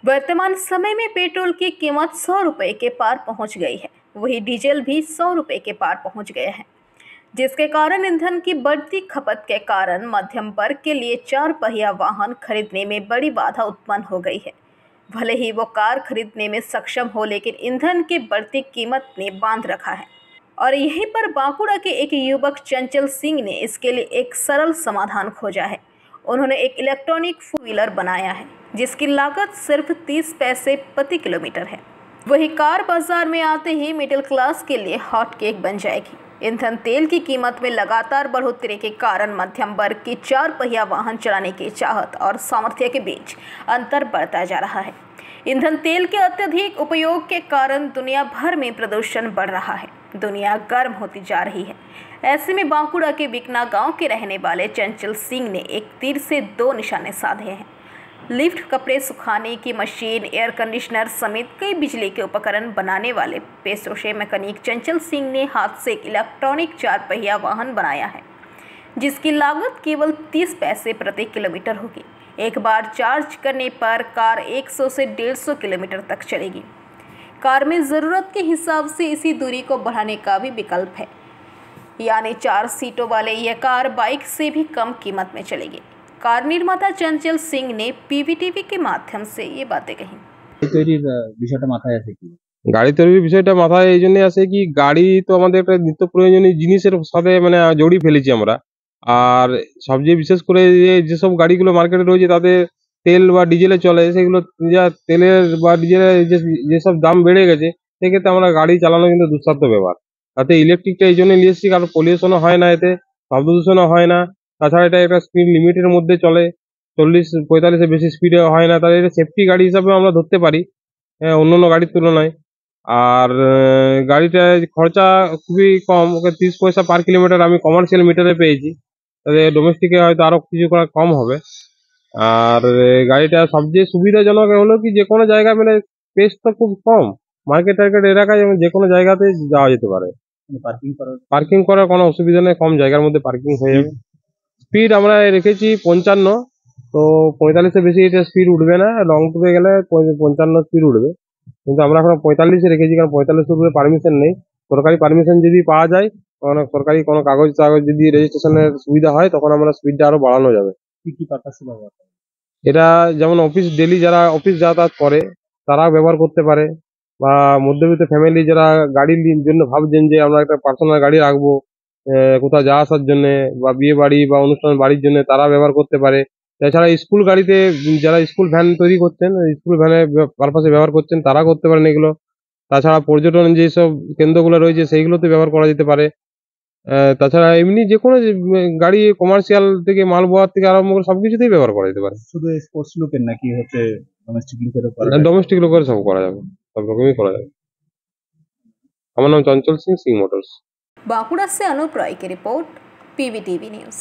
वर्तमान समय में पेट्रोल की कीमत 100 रुपये के पार पहुंच गई है। वही डीजल भी 100 रुपये के पार पहुंच गया है, जिसके कारण ईंधन की बढ़ती खपत के कारण मध्यम वर्ग के लिए 4 पहिया वाहन खरीदने में बड़ी बाधा उत्पन्न हो गई है। भले ही वो कार खरीदने में सक्षम हो, लेकिन ईंधन की बढ़ती कीमत ने बांध रखा है। और यहीं पर बांकुड़ा के एक युवक चंचल सिंह ने इसके लिए एक सरल समाधान खोजा है। उन्होंने एक इलेक्ट्रॉनिक 4 व्हीलर बनाया है, जिसकी लागत सिर्फ 30 पैसे प्रति किलोमीटर है। वही कार बाजार में आते ही मिडिल क्लास के लिए हॉट केक बन जाएगी। ईंधन तेल की कीमत में लगातार बढ़ोतरी के कारण मध्यम वर्ग की 4 पहिया वाहन चलाने की चाहत और सामर्थ्य के बीच अंतर बढ़ता जा रहा है। ईंधन तेल के अत्यधिक उपयोग के कारण दुनिया भर में प्रदूषण बढ़ रहा है। दुनिया गर्म होती जा रही है। ऐसे में बांकुड़ा के बिकना गांव के रहने वाले चंचल सिंह ने एक तीर से 2 निशाने साधे हैं। लिफ्ट, कपड़े सुखाने की मशीन, एयर कंडीशनर समेत कई बिजली के उपकरण बनाने वाले पेशे मैकेनिक चंचल सिंह ने हाथ से एक इलेक्ट्रॉनिक 4 पहिया वाहन बनाया है, जिसकी लागत केवल 30 पैसे प्रति किलोमीटर होगी। एक बार चार्ज करने पर कार 100 से 150 किलोमीटर तक चलेगी। कार में ज़रूरत के हिसाब से इसी दूरी को बढ़ाने का भी विकल्प है, यानी 4 सीटों वाले यह कार बाइक से भी कम कीमत में चलेगी। कार निर्माता चंचल सिंह ने पीवीटीवी के माध्यम से ये बातें कही। গাড়ি তৈরির বিষয়টা মাথায় এই জন্য আসে কি গাড়ি তো আমাদের একটা নিত্য প্রয়োজনীয় জিনিসের সাথে মানে জড়িয়ে ফেলেছি আমরা। আর সবচেয়ে বিশেষ করে যেসব গাড়িগুলো মার্কেটে রয়েছে তাতে তেল বা ডিজেলে চলে, সেগুলো যা তেলের বা ডিজেলের যেসব দাম বেড়ে গেছে, সেক্ষেত্রে আমরা গাড়ি চালানো কিন্তু দুঃসাধ্য ব্যাপার। তাতে ইলেকট্রিকটা এই জন্য নিয়ে এসেছি, কারণ পলিউশনও হয় না, এতে শব্দ দূষণও হয় না। তাছাড়া এটা একটা স্পিড লিমিটের মধ্যে চলে, 40-45 বেশি স্পিডে হয় না। তাহলে এটা সেফটি গাড়ি হিসাবে আমরা ধরতে পারি অন্যান্য গাড়ির তুলনায়। আর গাড়িটার খরচা খুবই কম, ওকে 30 পয়সা পার কিলোমিটার আমি কমার্শিয়াল মিটারে পেয়েছি। তবে ডোমেস্টিকে হয়তো আরো কিছু কম হবে। আর গাড়িটা সবচেয়ে সুবিধাজনক হলো কি যে কোনো জায়গায় মানে স্পেস তো খুব কম, মার্কেট টার্কেট এলাকায় যেমন যে কোনো জায়গাতে যাওয়া যেতে পারে। পার্কিং করার কোনো অসুবিধা নেই, কম জায়গার মধ্যে পার্কিং হয়ে যাবে। স্পিড আমরা রেখেছি 55, তো 45-এর বেশি এটা স্পিড উঠবে না। লং ট্যুরে গেলে 55 স্পিড উঠবে, কিন্তু আমরা এখন 45-এ রেখেছি, কারণ 45 উপরে পারমিশন নেই। সরকারি পারমিশন যদি পাওয়া যায়, সরকারি কোনো কাগজ যদি রেজিস্ট্রেশনের সুবিধা হয়, তখন আমরা স্পিডটা আরো বাড়ানো যাবে। কি পারপাসে ব্যবহার করে? এটা যেমন অফিস ডেলি যারা অফিস যাতায়াত করে তারা ব্যবহার করতে পারে, বা মধ্যবিত্ত ফ্যামিলি যারা গাড়ির জন্য ভাবছেন যে আমরা একটা পার্সোনাল গাড়ি রাখবো কোথাও যাওয়া আসার জন্য, বা বিয়ে বাড়ি বা অনুষ্ঠান বাড়ির জন্য, তারা ব্যবহার করতে পারে। তাছাড়া স্কুল গাড়িতে যারা স্কুল ভ্যান তৈরি করছেন, স্কুল ভ্যানের পারপাসে ব্যবহার করছেন, তারা করতে পারেন এগুলো। তাছাড়া পর্যটন যেসব কেন্দ্রগুলো রয়েছে সেইগুলোতে ব্যবহার করা যেতে পারে। তাছাড়া এমনি যে কোনো গাড়ি কমার্শিয়াল থেকে মালবোয়ার থেকে আরম্ভ করে সবকিছুতেই ব্যবহার করা যেতে পারে। শুধু স্পোর্টস লুকের নাকি হচ্ছে ডোমেস্টিক লুকেরও করা যাবে? ডোমেস্টিক লুকের সব করা যাবে, সব রকমই করা যাবে। আমার নাম চঞ্চল সিং, সিং মোটরস। बांकुड़ा से अनूप राय की रिपोर्ट, पीवीटीवी न्यूज़।